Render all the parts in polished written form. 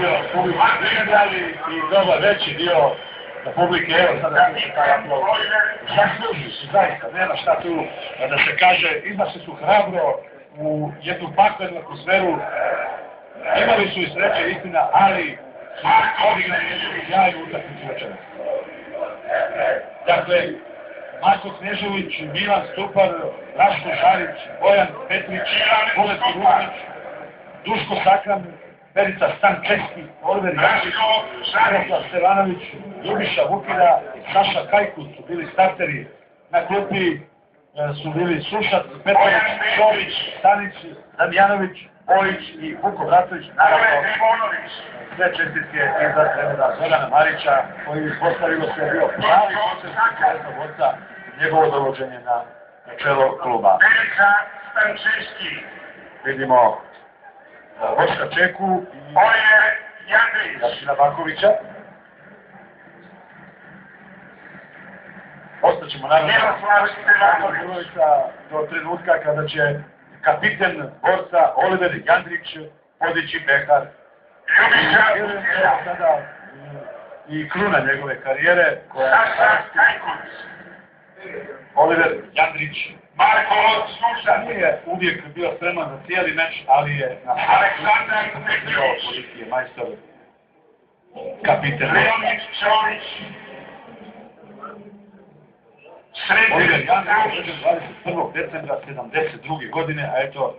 dio publike izabrali i dobar veći dio publike, evo sada sluši taj aplauz. Zasluži su, zaista, nema šta tu da se kaže, izašli su hrabro u jednu paklenu atmosferu, imali su i sreće, istina, ali su odigrali jednu sjajnu utakmicu večeras. Dakle, Marko Knežević, Milan Stupar, Raško Šarić, Bojan Petrić, Bolet Rudnić, Duško Sakran, Perica Stančeski, Oliver Jančić, Miroslav Stevanović, Ljubiša Vukina i Saša Kajkus su bili starteri. Na klupi su bili Sušac, Petrović, Šović, Stanić, Damjanović, Bojić i Vuko Vratović, naravno sve čestitke iza trenera Zorana Marića, koji ispostavilo se je bio pravi potrebno borca njegovo dovođenje na čelo kluba. Perica Stančeski. Vidimo Boška Čeku i Jasina Bakovića. Ostaćemo naravno do trenutka kada će kapiten borca Oliver Jandrić podići pehar. Sada i kruna njegove karijere koja Oliver Jandrić nije uvijek bio spreman za cijeli meč, ali je na pozicije majstor kapiten. Oliver Jandrić 21. decembra 1972. godine, a eto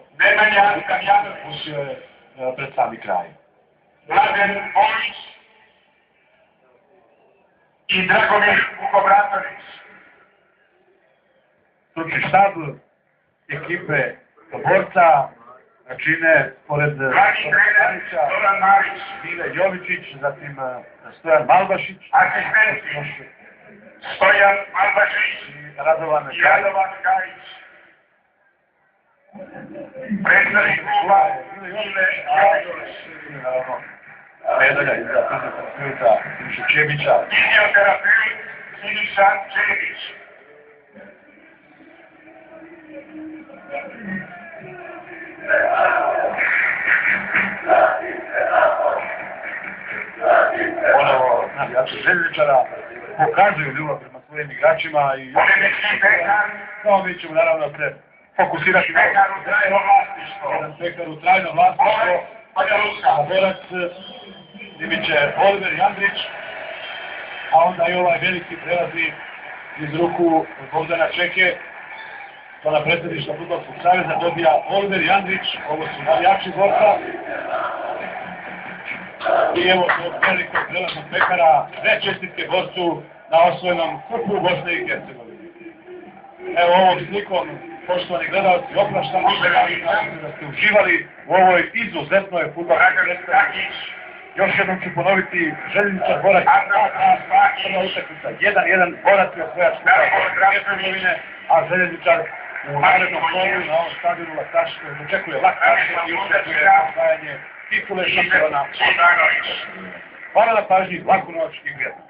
pustio je pred sami kraj. Mladen Bojić i Dragomir Vukobratović. Stručni štab ekipe borca čine pored Stanića, Mile Jovičić, zatim Stojan Malbašić, asistenti Stojan Malbašić i Radovan Gajić. Predstavnik kluba Mile Jović. Medalja iza fizioterapeuta Siniša Čebića. Fizioterapeut Siniša Čebić. Ponovo navijači Željezničara pokazuju ljubav prema svojim igračima i no, mi ćemo naravno se fokusirati na jedan pekar u trajno vlasništvo. A borac bit će Oliver Jandrić, a onda i ovaj veliki prelazi iz ruku Bogdana Čeke. To na predsjedništva Fudbalskog saveza dobija Oliver Jandrić, ovo su navijači borca. I evo od velikog prelaznog pekara, sve čestitke borcu na osvojenom kupu Bosne i Hercegovine. Evo ovom slikom, poštovani gledalci, opraštam da ste uživali u ovoj izuzetnoj fudbalskoj predstavi. Još jednom ću ponoviti, Željezničar borac, prva utakmica, 1-1, borac je osvojač Hercegovine, a Željezničar u narednom kolu na ovom stadionu Laktašića očekuje Laktašića i očekuje osvajanje titule šampiona. Hvala na pažnji, laku noć i gledam.